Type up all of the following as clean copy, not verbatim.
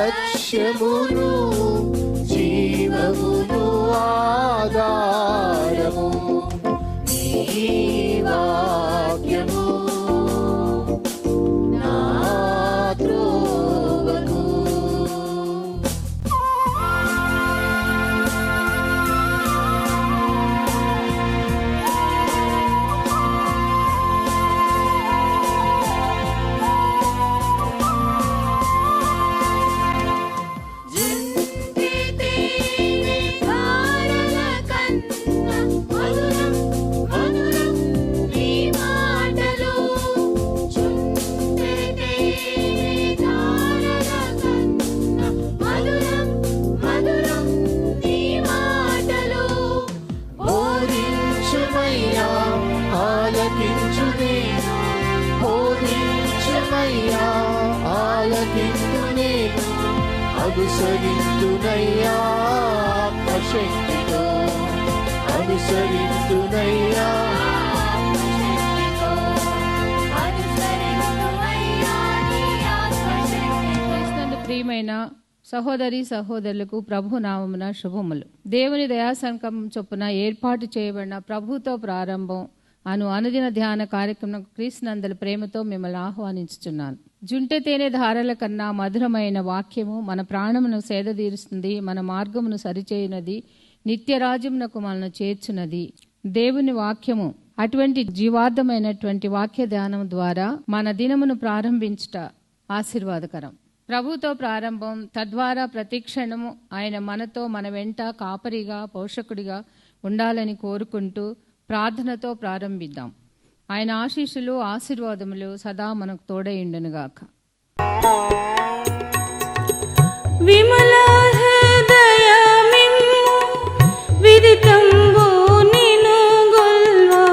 లక్ష్యమును జీవమును ఆధారము నీ వాక్యము నా త్రోవకు. అనుసరింతునయ్యా ఆత్మశక్తితో, అనుసరింతునయ్యా. ప్రియమైన సహోదరి సహోదరులకు ప్రభు నామమున శుభములు. దేవుని దయాసంకల్పం చొప్పున ఏర్పాటు చేయబడిన ప్రభుతో ప్రారంభం అనుదిన ధ్యాన కార్యక్రమం క్రీస్తునందల ప్రేమతో మిమ్మల్ని ఆహ్వానించుచున్నాను. జుంటె తేనె ధారల కన్నా మధురమైన వాక్యము మన ప్రాణమును సేదతీరుస్తుంది, మన మార్గమును సరిచేయునది, నిత్యరాజ్యమునకు మనను చేర్చున్నది దేవుని వాక్యము. అటువంటి జీవార్థమైనటువంటి వాక్య ధ్యానం ద్వారా మన దినమును ప్రారంభించుట ఆశీర్వాదకరం. ప్రభుతో ప్రారంభం, తద్వారా ప్రతిక్షణము ఆయన మనతో, మన వెంట కాపరిగా, పోషకుడిగా ఉండాలని కోరుకుంటూ ప్రార్థనతో ప్రారంభిద్దాం. ఆయన ఆశీస్సులు ఆశీర్వాదములు సదా మనకు తోడైండునుగాక. విమల హృదయమిమ్ము విదితంబు నిను గొల్వా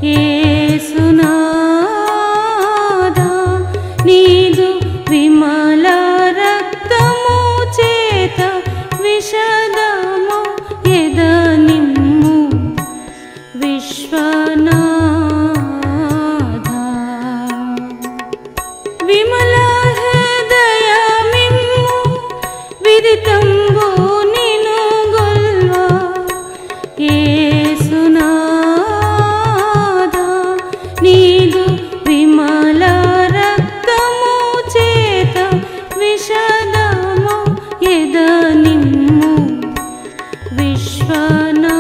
యేసునాదా, నీదు విమల రక్తము చేత విషదము ఎదనిమ్ము విశ్వనాథా. విమల హృదయమిమ్ము విదితంబు నిను గొల్వా యేసునాథా, నీదు విమల రక్తము చేత విషదము ఎదనిమ్ము విశ్వనాథా.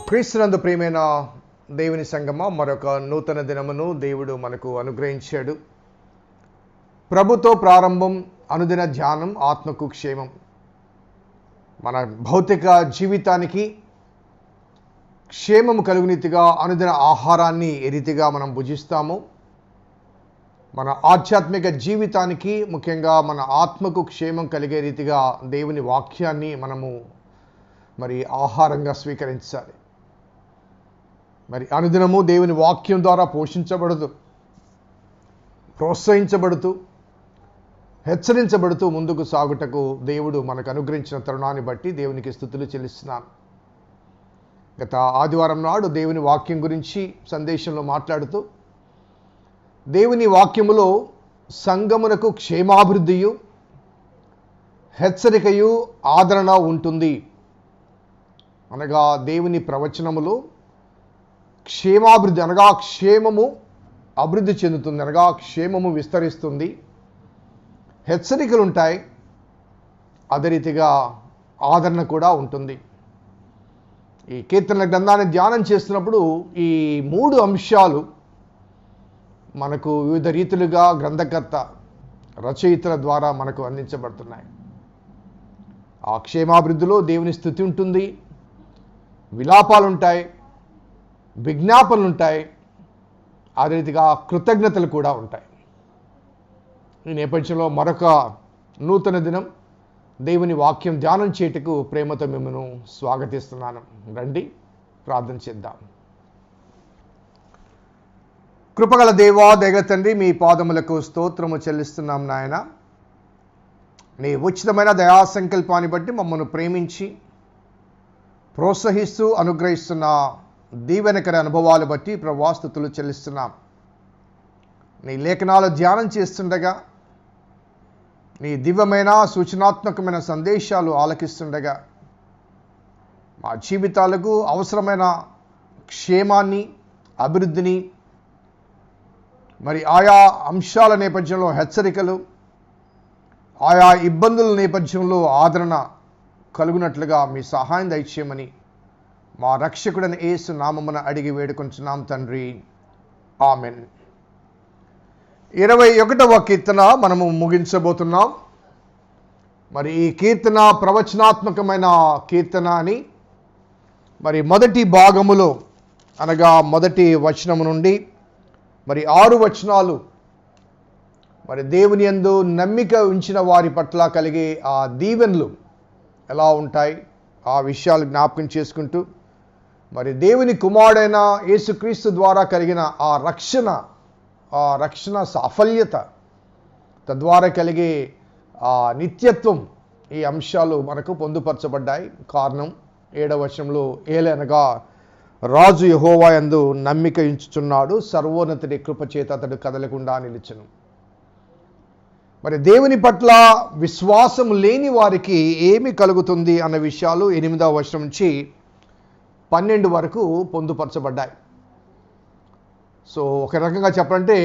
క్రీస్తునందు ప్రియమైన దేవుని సంగమా, మరొక నూతన దినమును దేవుడు మనకు అనుగ్రహించాడు. ప్రభుతో ప్రారంభం అనుదిన ధ్యానం ఆత్మకు క్షేమం. మన భౌతిక జీవితానికి క్షేమము కలుగునీతిగా అనుదిన ఆహారాన్ని ఏ రీతిగా మనం భుజిస్తాము, మన ఆధ్యాత్మిక జీవితానికి ముఖ్యంగా మన ఆత్మకు క్షేమం కలిగే రీతిగా దేవుని వాక్యాన్ని మనము మరి ఆహారంగా స్వీకరించాలి. మరి అనుదినము దేవుని వాక్యం ద్వారా పోషించబడుతూ, ప్రోత్సహించబడుతూ, హెచ్చరించబడుతూ ముందుకు సాగుటకు దేవుడు మనకు అనుగ్రహించిన తరుణాన్ని బట్టి దేవునికి స్తుతులు చెల్లిస్తున్నాను. గత ఆదివారం నాడు దేవుని వాక్యం గురించి సందేశంలో మాట్లాడుతూ, దేవుని వాక్యములో సంఘమునకు క్షేమాభివృద్ధియు, హెచ్చరికయు, ఆదరణ ఉంటుంది. అనగా దేవుని ప్రవచనములో క్షేమాభివృద్ధి అనగా క్షేమము అభివృద్ధి చెందుతుంది, అనగా క్షేమము విస్తరిస్తుంది, హెచ్చరికలు ఉంటాయి, అదే రీతిగా ఆదరణ కూడా ఉంటుంది. ఈ కీర్తనల గ్రంథాన్ని ధ్యానం చేస్తున్నప్పుడు ఈ 3 అంశాలు మనకు వివిధ రీతులుగా గ్రంథకర్త రచయితల ద్వారా మనకు అందించబడుతున్నాయి. ఆ క్షేమాభివృద్ధిలో దేవుని స్తుతి ఉంటుంది, విలాపాలు ఉంటాయి, విజ్ఞాపనలు ఉంటాయి, అదే రీతిగా కృతజ్ఞతలు కూడా ఉంటాయి. ఈ నేపథ్యంలో మరొక నూతన దినం దేవుని వాక్యం ధ్యానం చేయుటకు ప్రేమతో మిమ్మల్ని స్వాగతిస్తున్నాను. రండి ప్రార్థన చేద్దాం. కృపగల దేవా, దయగల తండ్రి, మీ పాదములకు స్తోత్రము చెల్లిస్తున్నాం నాయన. నీ ఉచితమైన దయా సంకల్పాన్ని బట్టి మమ్మల్ని ప్రేమించి ప్రోత్సహిస్తూ అనుగ్రహిస్తున్న దీవెనకర అనుభవాలు బట్టి ప్రభువా స్తుతులు చెల్లిస్తున్నాం. నీ లేఖనాలు ధ్యానం చేస్తుండగా, నీ దివ్యమైన సూచనాత్మకమైన సందేశాలు ఆలకిస్తుండగా మా జీవితాలకు అవసరమైన క్షేమాన్ని, అభివృద్ధిని, మరి ఆయా అంశాల నేపథ్యంలో హెచ్చరికలు, ఆయా ఇబ్బందుల నేపథ్యంలో ఆదరణ కలుగునట్లుగా మీ సహాయం దయచేయమని మా రక్షకుడైన యేసు నామమున అడిగి వేడుకొంచున్నాం తండ్రి, ఆమెన్. 21వ కీర్తన మనము ముగించబోతున్నాం. మరి ఈ కీర్తన ప్రవచనాత్మకమైన కీర్తన అని మరి మొదటి భాగములో అనగా మొదటి వచనము నుండి మరి 6 వచనాలు మరి దేవుని యందు నమ్మిక ఉంచిన వారి పట్ల కలిగే ఆ దీవెనలు ఎలా ఉంటాయి, ఆ విషయాలు జ్ఞాపకం చేసుకుంటూ మరి దేవుని కుమారుడైన యేసుక్రీస్తు ద్వారా కలిగిన ఆ రక్షణ సాఫల్యత, తద్వారా కలిగే ఆ నిత్యత్వం, ఈ అంశాలు మనకు పొందుపరచబడ్డాయి. కారణం 7వ వచనంలో ఏలనగా రాజు యెహోవా యందు నమ్మిక ఉంచుచున్నాడు, సర్వోన్నతుడి కృపచేత అతడు కదలకుండా నిలిచెను. మరి దేవుని పట్ల విశ్వాసం లేని వారికి ఏమి కలుగుతుంది అన్న విషయాలు 8వ వచనం నుంచి 12 వరకు పొందుపరచబడ్డాయి. సో ఒక రకంగా చెప్పాలంటే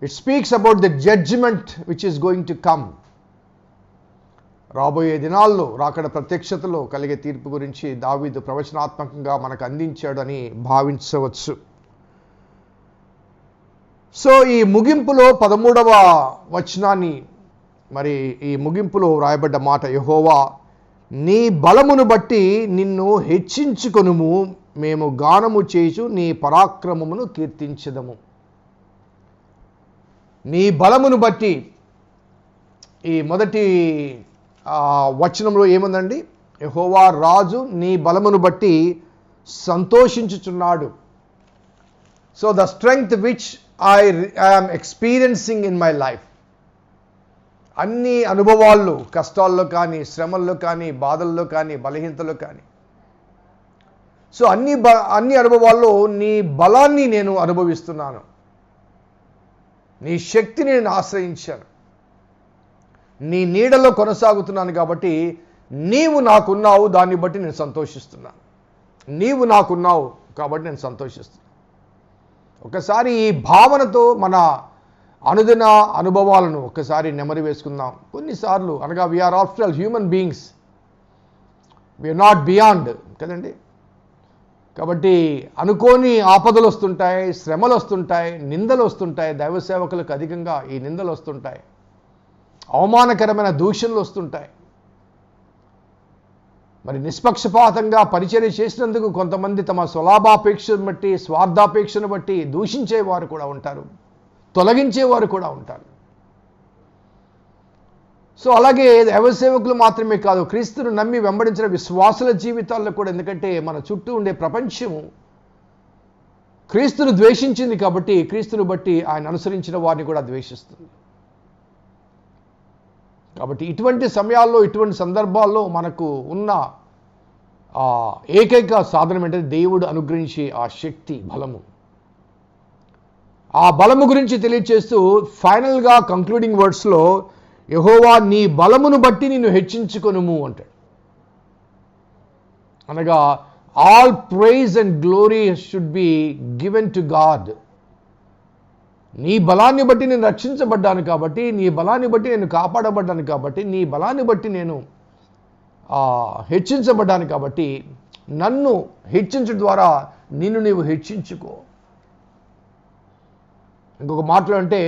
it speaks about the judgement which is going to come. రాబోయే దినాల్లో రాకడ ప్రత్యక్షతలో కలిగే తీర్పు గురించి దావీదు ప్రవచనాత్మకంగా మనకు అందించాడు అని భావించవచ్చు. సో ఈ ముగింపులో 13వ వచనాన్ని, మరి ఈ ముగింపులో వ్రాయబడ్డ మాట, యెహోవా నీ బలమును బట్టి నిన్ను హెచ్చించుకొనుము, మేము గానము చేయుచు నీ పరాక్రమమును కీర్తించెదము. నీ బలమును బట్టి, ఈ మొదటి వచనంలో ఏముందండి? యెహోవా రాజు నీ బలమును బట్టి సంతోషించుచున్నాడు. So the strength which I am experiencing in my life, అన్ని అనుభవాల్లో, కష్టాల్లో కానీ, శ్రమల్లో కానీ, బాధల్లో కానీ, బలహీనతలో కానీ, సో అన్ని అనుభవాల్లో నీ బలాన్ని నేను అనుభవిస్తున్నాను, నీ శక్తిని నేను ఆశ్రయించాను, నీ నీడలో కొనసాగుతున్నాను. కాబట్టి నీవు నాకున్నావు, దాన్ని బట్టి నేను సంతోషిస్తున్నాను. నీవు నాకున్నావు కాబట్టి నేను సంతోషిస్తున్నాను. ఒకసారి ఈ భావనతో మన అనుదిన అనుభవాలను ఒక్కసారి నెమరు వేసుకుందాం. కొన్నిసార్లు అనగా we're after all human beings, we're not beyond కదండి. కాబట్టి అనుకోని ఆపదలు వస్తుంటాయి, శ్రమలు వస్తుంటాయి, నిందలు వస్తుంటాయి. దైవ సేవకులకు అధికంగా ఈ నిందలు వస్తుంటాయి. అవమానకరమైన దూషణలు వస్తుంటాయి. మరి నిష్పక్షపాతంగా పరిచర్య చేసినందుకు కొంతమంది తమ స్వలాభాపేక్షను బట్టి, స్వార్థాపేక్షను బట్టి దూషించేవారు కూడా ఉంటారు, తొలగించేవారు కూడా ఉంటారు. సో అలాగే దైవ సేవకులు మాత్రమే కాదు, క్రీస్తును నమ్మి వెంబడించిన విశ్వాసుల జీవితాల్లో కూడా. ఎందుకంటే మన చుట్టూ ఉండే ప్రపంచం క్రీస్తును ద్వేషించింది కాబట్టి క్రీస్తును బట్టి ఆయన అనుసరించిన వారిని కూడా ద్వేషిస్తుంది. కాబట్టి ఇటువంటి సమయాల్లో, ఇటువంటి సందర్భాల్లో మనకు ఉన్న ఏకైక సాధనం ఏంటంటే దేవుడు అనుగ్రహించే ఆ శక్తి, బలము. ఆ బలము గురించి తెలియచేస్తూ ఫైనల్గా కంక్లూడింగ్ వర్డ్స్లో యెహోవా నీ బలమును బట్టి నిన్ను హెచ్చించుకొనుము అంటాడు. అనగా all praise and glory should be given to God. నీ బలాన్ని బట్టి నేను రక్షించబడ్డాను కాబట్టి, నీ బలాన్ని బట్టి నేను కాపాడబడ్డాను కాబట్టి, నీ బలాన్ని బట్టి నేను హెచ్చించబడ్డాను కాబట్టి నన్ను హెచ్చించడం ద్వారా నిన్ను నీవు హెచ్చించుకో. ఇంకొక మాటలో అంటే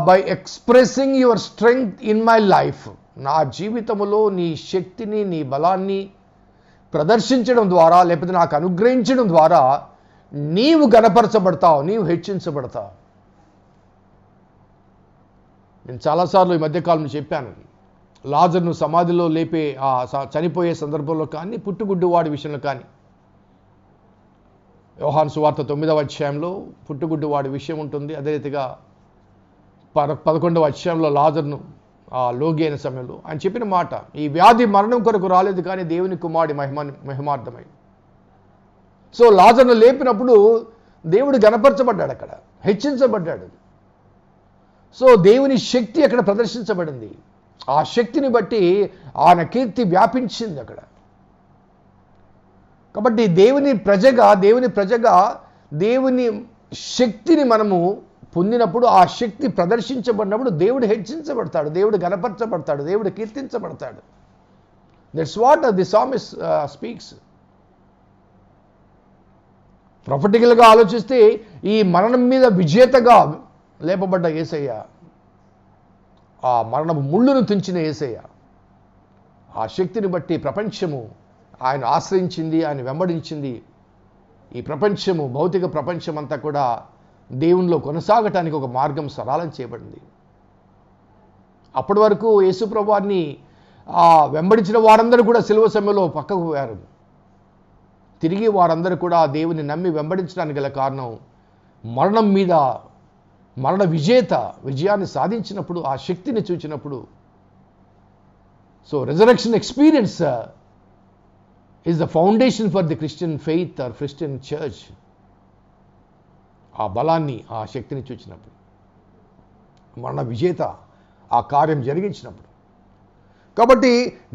by expressing your strength in my life, నా జీవితంలో నీ శక్తిని, నీ బలాన్ని ప్రదర్శించడం ద్వారా, లేకపోతే నాకు అనుగ్రహించడం ద్వారా నీవు గణపరచబడతావు, నీవు హెచ్చించబడతావు. నేను చాలాసార్లు ఈ మధ్యకాలంలో చెప్పాను, లాజర్ను సమాధిలో లేపే చనిపోయే సందర్భంలో కానీ, పుట్టుగుడ్డువాడి విషయంలో కానీ, యోహాను సువార్త 9వ అధ్యాయంలో పుట్టుగుడ్డువాడి విషయం ఉంటుంది. అదే రీతిగా 11వ అధ్యాయంలో లాజర్ను లోగి అయిన సమయంలో ఆయన చెప్పిన మాట, ఈ వ్యాధి మరణం కొరకు రాలేదు కానీ దేవుని కుమారుడి మహిమార్థమై. సో లాజర్ను లేపినప్పుడు దేవుడు గణపరచబడ్డాడు, అక్కడ హెచ్చించబడ్డాడు. సో దేవుని శక్తి అక్కడ ప్రదర్శించబడింది. ఆ శక్తిని బట్టి ఆయన కీర్తి వ్యాపించింది అక్కడ. కాబట్టి దేవుని ప్రజగా దేవుని శక్తిని మనము పొందినప్పుడు, ఆ శక్తి ప్రదర్శించబడినప్పుడు దేవుడు హెచ్చించబడతాడు, దేవుడు గణపరచబడతాడు, దేవుడు కీర్తించబడతాడు. That's what the psalmist speaks. ప్రొఫెటికల్గా ఆలోచిస్తే ఈ మరణం మీద విజేతగా లేపబడ్డ యేసయ్య, ఆ మరణపు ముళ్ళును తుంచిన యేసయ్య, ఆ శక్తిని బట్టి ప్రపంచము ఆయన ఆశ్రయించింది, ఆయన వెంబడించింది. ఈ ప్రపంచము, భౌతిక ప్రపంచం అంతా కూడా దేవునిలో కొనసాగటానికి ఒక మార్గం సరళం చేయబడింది. అప్పటి వరకు యేసు ప్రభువాన్ని వెంబడించిన వారందరూ కూడా శిలువ సమయంలో పక్కకు పోయారు. తిరిగి వారందరూ కూడా దేవుని నమ్మి వెంబడించడానికి గల కారణం మరణం మీద విజయాన్ని సాధించినప్పుడు, ఆ శక్తిని చూచినప్పుడు. So resurrection experience is the foundation for the Christian faith or Christian church. ఆ బలాన్ని, ఆ శక్తిని చూచినప్పుడు, మరణ విజేత ఆ కార్యం జరిగించినప్పుడు. కాబట్టి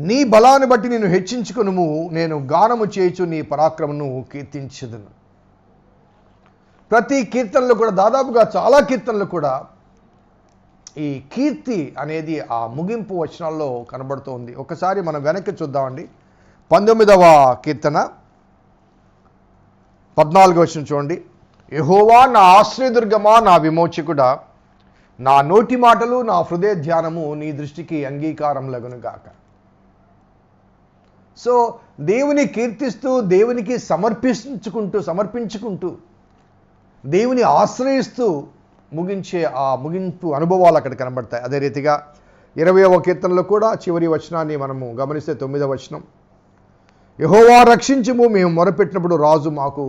నీ బలాన్ని బట్టి నేను హెచ్చించుకును, నేను గానము చేయుచు నీ పరాక్రమను కీర్తించదును. ప్రతి కీర్తనలు కూడా, దాదాపుగా చాలా కీర్తనలు కూడా ఈ కీర్తి అనేది ఆ ముగింపు వచనాల్లో కనబడుతోంది. ఒకసారి మనం వెనక్కి చూద్దామండి. 19వ కీర్తన 14వ వచనం చూడండి. యెహోవా నా ఆశ్రయదుర్గమా, నా విమోచకుడా, నా నోటి మాటలు, నా హృదయ ధ్యానము నీ దృష్టికి అంగీకారం లగును గాక. సో దేవుని కీర్తిస్తూ, దేవునికి సమర్పించుకుంటూ దేవుని ఆశ్రయిస్తూ ముగించే ఆ ముగింపు అనుభవాలు అక్కడ కనబడతాయి. అదే రీతిగా 20వ కీర్తనలో కూడా చివరి వచనాన్ని మనము గమనిస్తే 9వ వచనం, యెహోవా రక్షించుము, మేము మొరపెట్టినప్పుడు రాజు మాకు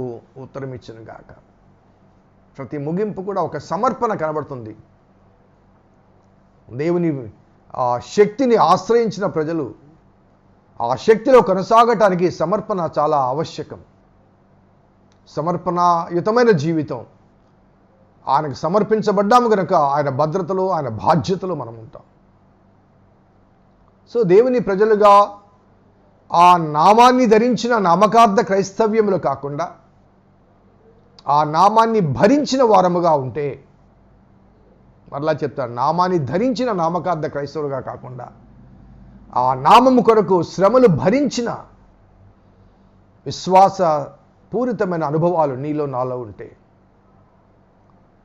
ఉత్తరం ఇచ్చును గాక. ప్రతి ముగింపు కూడా ఒక సమర్పణ కనబడుతుంది. దేవుని ఆ శక్తిని ఆశ్రయించిన ప్రజలు ఆ శక్తిలో కొనసాగటానికి సమర్పణ చాలా ఆవశ్యకం. సమర్పణయుతమైన జీవితం, ఆయనకు సమర్పించబడ్డాము కనుక ఆయన భద్రతలో, ఆయన బాధ్యతలో మనం ఉంటాం. సో దేవుని ప్రజలుగా ఆ నామాన్ని ధరించిన నామకార్థ క్రైస్తవ్యములు కాకుండా, ఆ నామాన్ని భరించిన వారముగా ఉంటే, మరలా చెప్తాను, నామాన్ని ధరించిన నామకార్థ క్రైస్తవులుగా కాకుండా ఆ నామము కొరకు శ్రమలు భరించిన విశ్వాస పూరితమైన అనుభవాలు నీలో నాలో ఉంటే,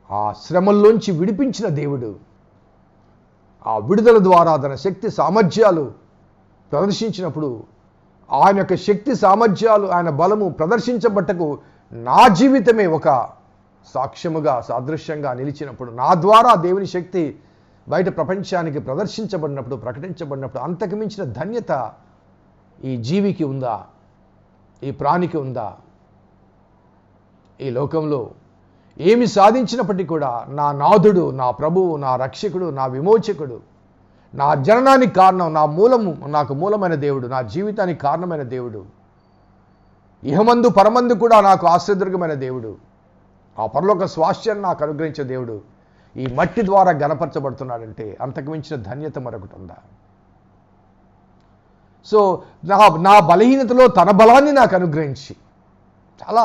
ఆ శ్రమల్లోంచి విడిపించిన దేవుడు, ఆ విడుదల ద్వారా తన శక్తి సామర్థ్యాలు ప్రదర్శించినప్పుడు ఆయన యొక్క శక్తి సామర్థ్యాలు, ఆయన బలము ప్రదర్శించబట్టకు నా జీవితమే ఒక సాక్ష్యముగా సాదృశ్యంగా నిలిచినప్పుడు, నా ద్వారా దేవుని శక్తి బయట ప్రపంచానికి ప్రదర్శించబడినప్పుడు, ప్రకటించబడినప్పుడు అంతకు మించిన ధన్యత ఈ జీవికి ఉందా? ఈ ప్రాణికి ఉందా? ఈ లోకంలో ఏమి సాధించినప్పటికీ కూడా నా నాథుడు, నా ప్రభువు, నా రక్షకుడు, నా విమోచకుడు, నా జననానికి కారణం, నా మూలము, నాకు మూలమైన దేవుడు, నా జీవితానికి కారణమైన దేవుడు, ఇహమందు పరమందు కూడా నాకు ఆశ్రయదుర్గమైన దేవుడు, ఆ పరలోక స్వాస్థ్యాన్ని నాకు అనుగ్రహించే దేవుడు ఈ మట్టి ద్వారా గణపరచబడుతున్నాడంటే అంతకు మించిన ధన్యత మరొకటి ఉందా? సో నా బలహీనతలో తన బలాన్ని నాకు అనుగ్రహించి, చాలా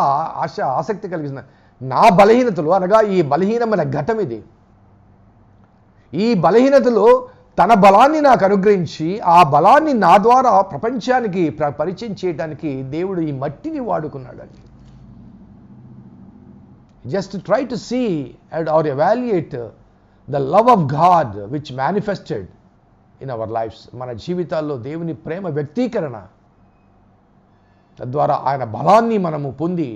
ఆసక్తి కలిగిస్తుంది. నా బలహీనతలు అనగా ఈ బలహీనమైన ఘటం ఇది, ఈ బలహీనతలో తన బలాన్ని నాకు అనుగ్రహించి ఆ బలాన్ని నా ద్వారా ప్రపంచానికి పరిచయం చేయడానికి దేవుడు ఈ మట్టిని వాడుకున్నాడండి. Just try to see or evaluate the love of God which manifested in our lives. మన జీవితాల్లో దేవుని ప్రేమ వ్యక్తీకరణ, తద్వారా ఆయన బలాన్ని మనము పొంది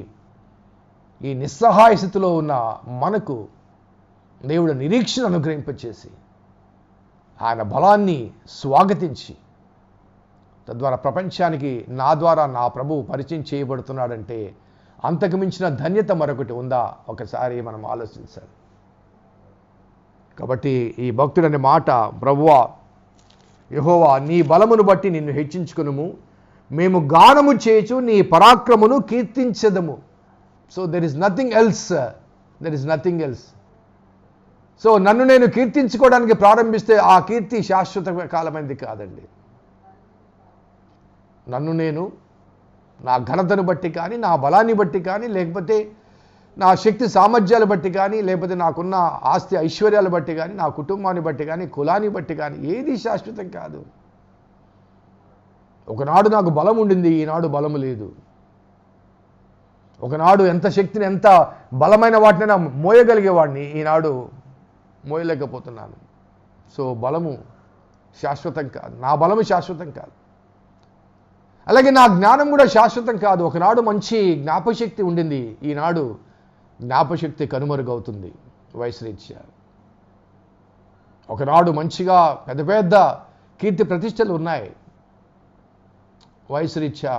ఈ నిస్సహాయ స్థితిలో ఉన్న మనకు దేవుడు నిరీక్షణ అనుగ్రహింపచేసి ఆయన బలాన్ని స్వాగతించి తద్వారా ప్రపంచానికి నా ద్వారా నా ప్రభువు పరిచయం చేయబడుతున్నాడంటే అంతకు మించిన ధన్యత మరొకటి ఉందా? ఒకసారి మనం ఆలోచించాలి. కాబట్టి ఈ భక్తుడనే మాట, ప్రభువా యెహోవా నీ బలమును బట్టి నిన్ను హెచ్చించుకునుము, మేము గానము చేయుచు నీ పరాక్రమును కీర్తించెదము. So there is nothing else. So నన్ను నేను కీర్తించుకోవడానికి ప్రారంభిస్తే ఆ కీర్తి శాశ్వత కాలమైనది కాదండి. నన్ను నేను నా ఘనతను బట్టి కానీ, నా బలాన్ని బట్టి కానీ, లేకపోతే నా శక్తి సామర్థ్యాలు బట్టి కానీ, లేకపోతే నాకున్న ఆస్తి ఐశ్వర్యాలు బట్టి కానీ, నా కుటుంబాన్ని బట్టి కానీ, కులాన్ని బట్టి కానీ ఏది శాశ్వతం కాదు. ఒకనాడు నాకు బలం ఉండింది, ఈనాడు బలము లేదు. ఒకనాడు ఎంత శక్తిని, ఎంత బలమైన వాటినైనా మోయగలిగేవాడిని, ఈనాడు మోయలేకపోతున్నాను. సో బలము శాశ్వతం కాదు, నా బలము శాశ్వతం కాదు. అలాగే నా జ్ఞానం కూడా శాశ్వతం కాదు. ఒకనాడు మంచి జ్ఞాపశక్తి ఉండింది, ఈనాడు జ్ఞాపశక్తి కనుమరుగవుతుంది వయసురీత్యా. ఒకనాడు మంచిగా పెద్ద పెద్ద కీర్తి ప్రతిష్టలు ఉన్నాయి, వయసురీత్యా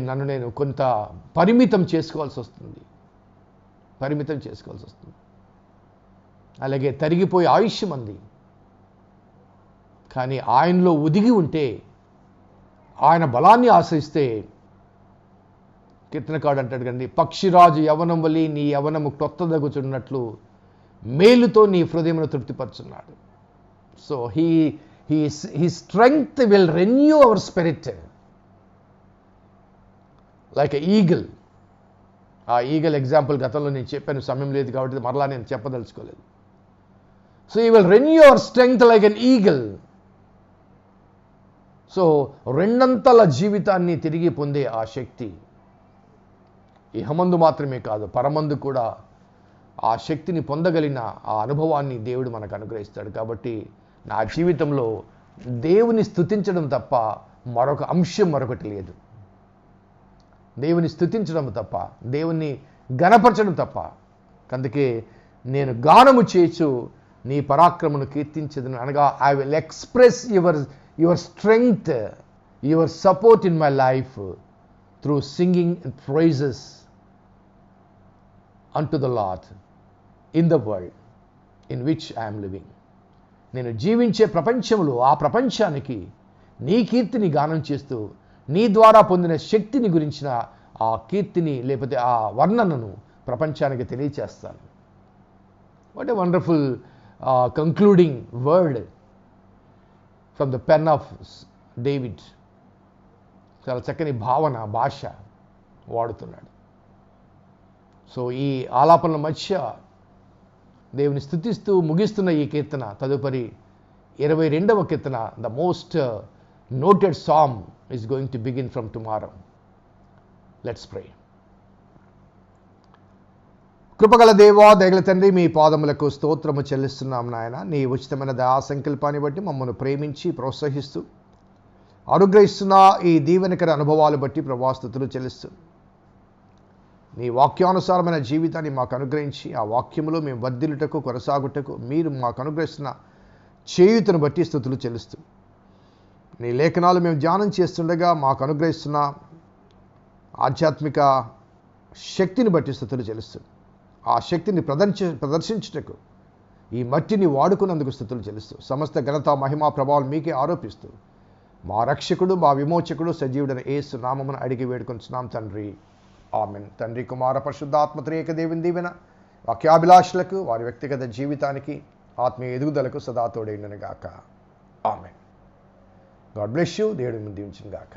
నన్ను నేను కొంత పరిమితం చేసుకోవాల్సి వస్తుంది. అలాగే తరిగిపోయే ఆయుష్యం అంది. కానీ ఆయనలో ఒదిగి ఉంటే, ఆయన బలాన్ని ఆశ్రయిస్తే, కీర్తనకాడు అంటాడు కండి, పక్షిరాజు యవనం వలి నీ యవనము క్రొత్తదగుచున్నట్లు మేలుతో నీ హృదయమును తృప్తిపరుచున్నాడు. So he strength will renew our spirit like a eagle. ఆ ఈగల్ ఎగ్జాంపుల్ గతంలో నేను చెప్పాను, సమయం లేదు కాబట్టి మరలా నేను చెప్పదలుచుకోలేదు. So he will renew our strength like an eagle. So రెండంతల జీవితాన్ని తిరిగి పొందే ఆ శక్తి ఇహమందు మాత్రమే కాదు, పరమందు కూడా ఆ శక్తిని పొందగలిగిన ఆ అనుభవాన్ని దేవుడు మనకు అనుగ్రహిస్తాడు. కాబట్టి నా జీవితంలో దేవుని స్తుతించడం తప్ప మరొక అంశం మరొకటి లేదు. దేవుని స్తుతించడం తప్ప, దేవుని గణపరచడం తప్ప. అందుకే నేను గానము చేయొచ్చు నీ పరాక్రమను కీర్తించదును, అనగా I will express your strength, your support in my life through singing and praises unto the Lord in the world in which I am living. నేను జీవించే ప్రపంచంలో ఆ ప్రపంచానికి నీ కీర్తిని గానం చేస్తూ, నీ ద్వారా పొందిన శక్తిని గురించిన ఆ కీర్తిని లేకపోతే ఆ వర్ణనను ప్రపంచానికి తెలియచేస్తాను. What a wonderful concluding word from the pen of David. చాలా చక్కని భాష వాడుతున్నాడు. సో ఈ ఆలాపనల మధ్య దేవుని స్తుతిస్తూ ముగిస్తున్న ఈ కీర్తన తదుపరి 22వ కీర్తన, the most noted psalm is going to begin from tomorrow. Let's pray. కృపగల దేవా, దయగల తండ్రి, మీ పాదములకు స్తోత్రము చెల్లిస్తున్నాం నాయన. నీ ఉచితమైన దయా సంకల్పాన్ని బట్టి మమ్మల్ని ప్రేమించి ప్రోత్సహిస్తూ అనుగ్రహిస్తున్న ఈ దీవెనకర అనుభవాలు బట్టి ప్రభా స్తుతులు చెల్లిస్తూ నీ వాక్యానుసారమైన జీవితాన్ని మాకు అనుగ్రహించి ఆ వాక్యములో మేము వర్ధిల్లుటకు కొనసాగుటకు మీరు మాకు అనుగ్రహిస్తున్న చేయుతను బట్టి స్తుతులు చెల్లిస్తూ నీ లేఖనాలు మేము ధ్యానం చేస్తుండగా మాకు అనుగ్రహిస్తున్న ఆధ్యాత్మిక శక్తిని బట్టి స్తుతులు చెల్లిస్తూ ఆ శక్తిని ప్రదర్శించుటకు ఈ మట్టిని వాడుకున్నందుకు స్తుతులు చెల్లిస్తూ సమస్త ఘనత మహిమా ప్రభావాలు మీకే ఆరోపిస్తూ మా రక్షకుడు మా విమోచకుడు సజీవుడైన యేసు నామమున అడిగి వేడుకొంచున్నాం తండ్రి, ఆమెన్. తండ్రి కుమార పరిశుద్ధాత్మ త్రియేక దేవుని దీవెన వాక్యాభిలాషులకు వారి వ్యక్తిగత జీవితానికి ఆత్మీయ ఎదుగుదలకు సదా తోడైండును గాక. ఆమెన్. God bless you. దేవుడి దీవించును గాక.